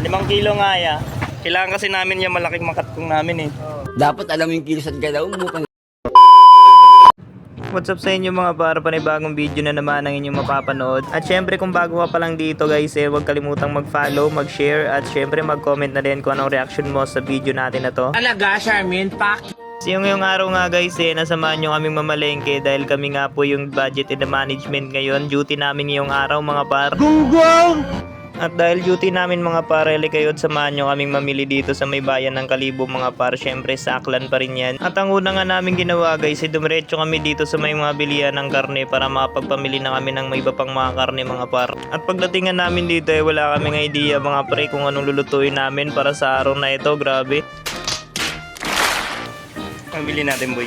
5 kilo nga ya. Kailangan kasi namin yung malaking makatkong namin eh. Dapat alam yung kilos at galaw mo. What's up sa inyo mga para, panibagong video na naman ang inyong mapapanood. At syempre kung bago ka pa lang dito guys, huwag kalimutang mag-follow, mag-share at syempre mag-comment na din kung anong reaction mo sa video natin na to. Alaga, Charmin, pak! Ngayong araw nga guys nasamahan nyo kaming mamalengke dahil kami nga po yung budget and the management ngayon. Duty namin ngayong araw mga par. Gunggong! At dahil duty namin mga par, kayo at samahan nyo kaming mamili dito sa may bayan ng Kalibo mga par. Syempre sa Aklan pa rin yan. At ang una nga namin ginawa guys, dumiretso kami dito sa may mga bilihan ng karne para makapagpamili na kami ng may iba pang mga karne mga par. At pagdatingan namin dito wala kaming idea mga pre kung anong lulutuin namin para sa araw na ito. Grabe. Ang bili natin boy.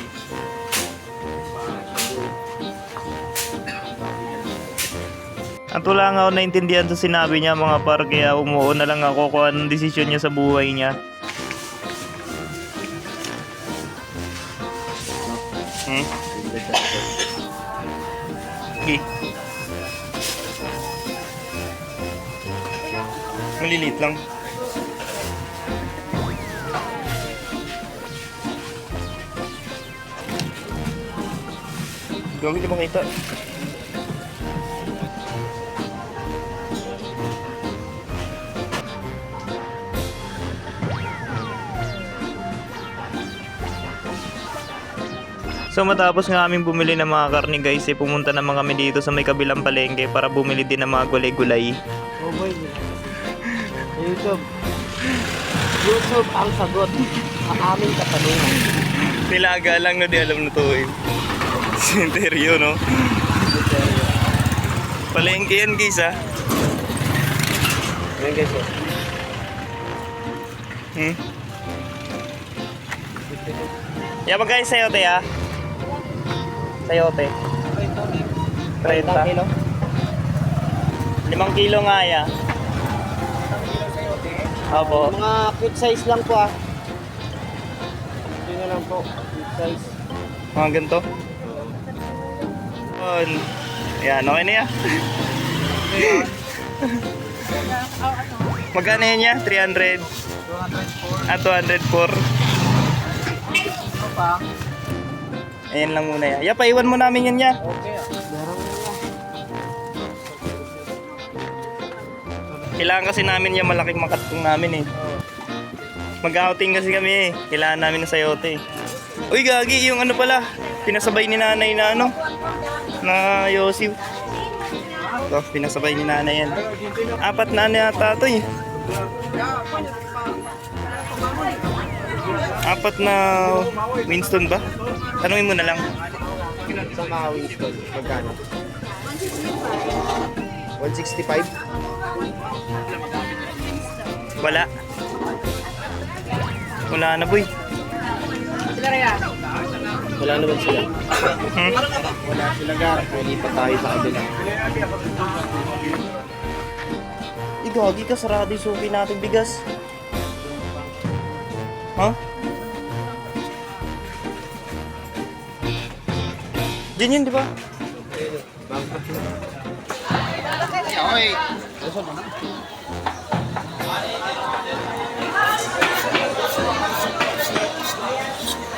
At wala nga ako naintindihan sa sinabi niya mga par, kaya umuo na lang ako kung anong desisyon niya sa buhay niya. Okay. Malilit lang. Gawin na makita. So matapos nga aming bumili ng mga karne guys, pumunta naman kami dito sa may kabilang palengke para bumili din ng mga gulay-gulay. Oh boy. YouTube. YouTube ang sagot sa aming katanungan. Nilaga lang no, di alam na to eh. Sinteryo no? Palengke yan guys ah. Ayan guys. Yaba guys, sayote ah. Sayote. 30 kilo. 5 kilo nga ya. Opo. Mga cute size lang po ah. Ito na lang po. Cute size. Mga ganito. Yan, okay na yan. Magkano yan niya? 300? 204. At 204. Ito pa. Ayan lang muna yan. Yapa, iwan mo namin yan ya. Okay ah. Kailangan kasi namin yung malaking makatkong namin eh. Mag-outing kasi kami eh. Kailangan namin ng sayote. Uy gagi, yung ano pala. Pinasabay ni nanay na ano. Na Yossi. Ito, pinasabay ni nanay yan. 4 na yata ito eh. 4 na Winston ba? Tanungin mo na lang. Sa mga Winston, magkano? 165. Wala. Wala na boy. Wala naman sila. Wala sila gar. Lipat tayo sa kabila. Gagi ka, sarado yung suki natin bigas. Ha? Diyan yun, di ba? Okay.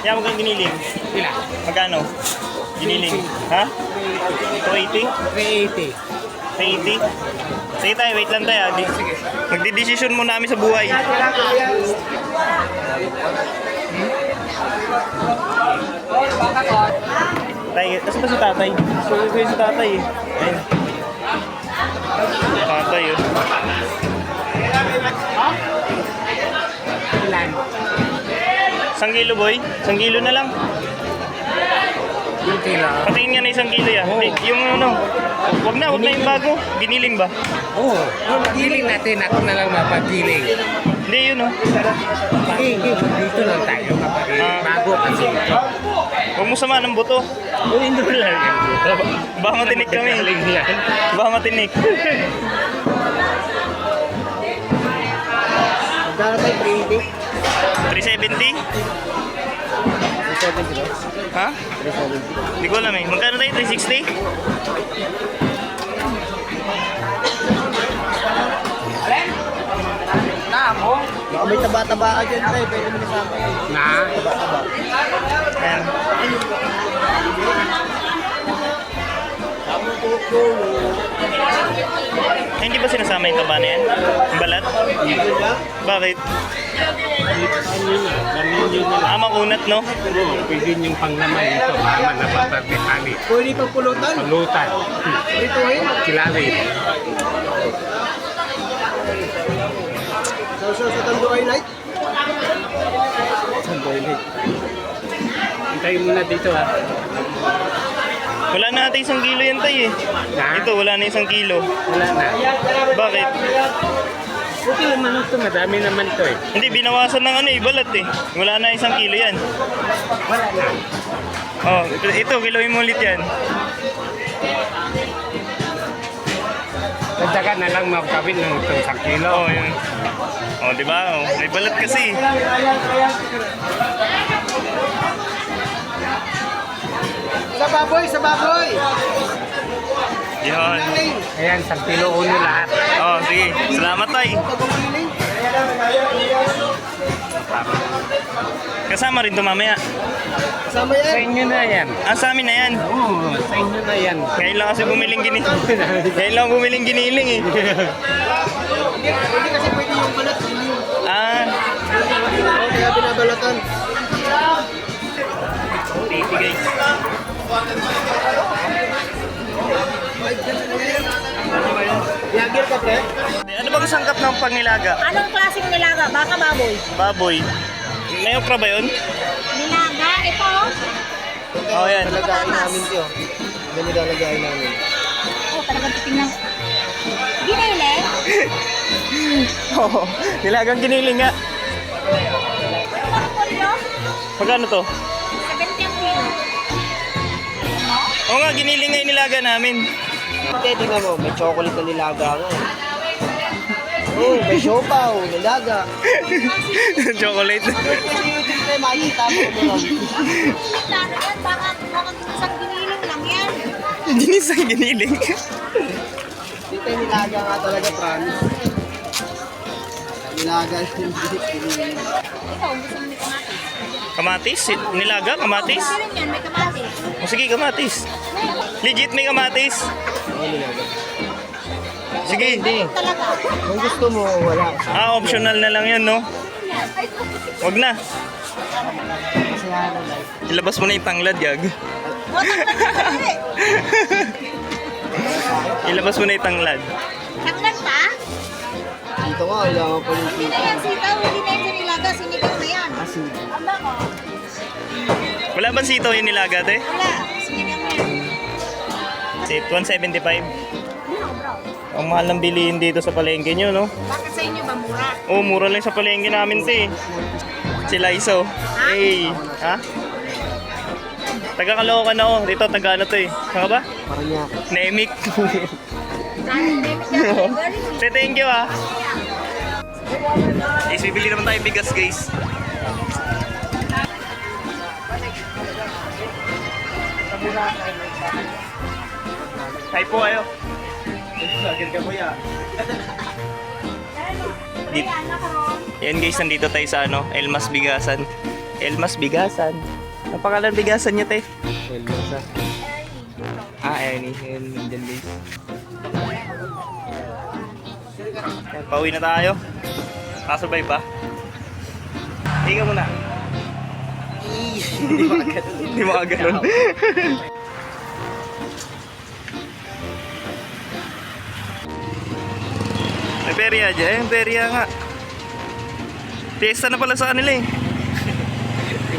Yan, magkano giniling? Sila. Magkano? Giniling? Ha? 280? 380. 380? Sige tayo, wait lang tayo. Magdidesisyon muna kami sa buhay. Tay, kasi ba si tatay? Suwi ko yung si tatay eh. Ayun. Tatay yun. Ilan? 1 kilo boy? 1 kilo na lang. Yung kilo. Patingin nga na 1 kilo yan. Yung ano, wag na yung bago. Giniling ba? Oo. Yung giling natin, ako na lang mapagiling. Hindi yun oh. Dito lang tayo kapag bago kasi. Huwag mo sama ng buto. Uy, hindi ko lang yung buto. Baka matinik kami. Baka matinik. Magkano tayo 380? 370? 370 Ha? 370. Hindi ko alam eh. Magkano tayo? 360? Baka may taba-taba ka dyan, tayo. Pwede mo nasama yun. Taba-taba. Ayan. Ay, hindi ba sinasama yung taba na yan? Yung balat? Bakit? Makunat, no? Pwede yung panglaman ito, mama na papagmekani. Pwede pang pulutan. Pulutan, Prituhin. kilawin. Sa Tanduay Light. Hintayin mo na dito ha. Wala na ata 1 kilo yan, tay eh. Ha? Ito, wala na 1 kilo. Wala na. Bakit? Okay naman ito, madami naman ito eh. Hindi, binawasan ng balat eh. Wala na 1 kilo yan. Wala na. Oh, ito, kiloin mo ulit yan. Dagdagan na lang magkawin ng itong 1 kilo. Oh, yun. Oh, di ba? Oh, may balat kasi. Sa baboy, sa baboy. Yan. Ayan, 1 kilo uno lahat. Oh, sige. Salamat, tay. Kasama rin to mamaya. Sama Sa yan. inyo na yan. Ah, sa amin na yan. Oo, sa inyo na yan. Ngayon lang kasi bumiling Ngayon lang bumiling giniling eh. Hindi kasi pwede yung balat. Ah, Kaya binabalatan. titi guys. Yagir ka, pre? Ano bang sangkap ng pangilaga? Anong klaseng nilaga? Baka baboy? Baboy. May okra ba yun? Nilaga? Ito? Oh, yan. Talagain namin ito. Ganyan lalagayin namin. Oh, talagang titingnan. Ginile? Oo, nilagang giniling nga. Ano po rin? Magkano to? 70 ang kilo. Oo nga, giniling nga yung nilaga namin. Hindi, tingnan mo. May chocolate na nilaga nga. Oh, may siopaw, nilaga. Chocolate. Pwede yung pre, makikita mo. Plano yan, baka isang giniling lang yan. Ginisang giniling. Dito yung nilaga nga talaga, promise. Nilaga yung giniling. Ito, gusto mo may kamatis. Kamatis? Nilaga? Kamatis? Gusto rin yan, may kamatis. O sige, kamatis. Legit may kamatis. Oo, nilaga. Sige. Hindi. Talaga. Kung gusto mo, wala. Ah, optional na lang yan, no? Wag na. Kasi ano, like, Ilabas mo na yung tanglad, Yag. Ilabas mo na yung tanglad. Taklan pa? dito nga, kailangan pa yung Hindi na yan sitaw, hindi na yan sa nilaga, sinigaw na yan. Asin. Aba ko? Wala bang sitaw yung nilaga, te? Wala, sinigaw na yan. Sit, 175. Ano, bro? Ang mahal ng bilihin dito sa palengke nyo, no? Bakit sa inyo ba mura? Oh, mura lang sa palengke namin, te. Sila iso. Hey, ha? Taga Caloocan na, oh. Dito, taga ano to eh. Saan ka ba? Parang niya. Nemic. Dahil debit yan, Te, thank you, ah. Guys, bibili naman tayo bigas, guys. Hi po kayo. Lagyan ka po ya. Yan guys, nandito tayo sa ano, Elmas Bigasan. Elmas Bigasan. Ang pangalan bigasan niya, te? Elmosa. Ah, Ernie. Yan, nandyan guys. Yan, pauwi na tayo. Kasabay pa. Hindi ka muna. Hindi makaganon. May perya dyan. May perya nga. Fiesta na pala sa kanila eh.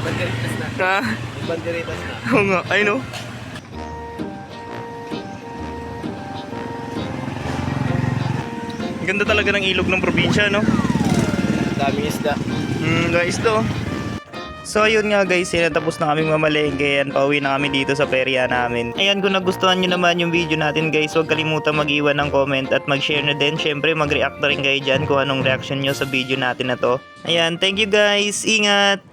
Banderitas na. Ha? Banderitas na. Oo nga. Ay no. Ganda talaga ng ilog ng probinsya, no? Daming isda. Guys, to. So ayun nga guys, tapos na kaming mamalengke. Yan, pauwi na kami dito sa perya namin. Ayan, kung nagustuhan nyo naman yung video natin guys, huwag kalimutan mag-iwan ng comment at mag-share na din. Syempre mag-react na rin kayo dyan kung anong reaction nyo sa video natin na to. Ayan, thank you guys. Ingat!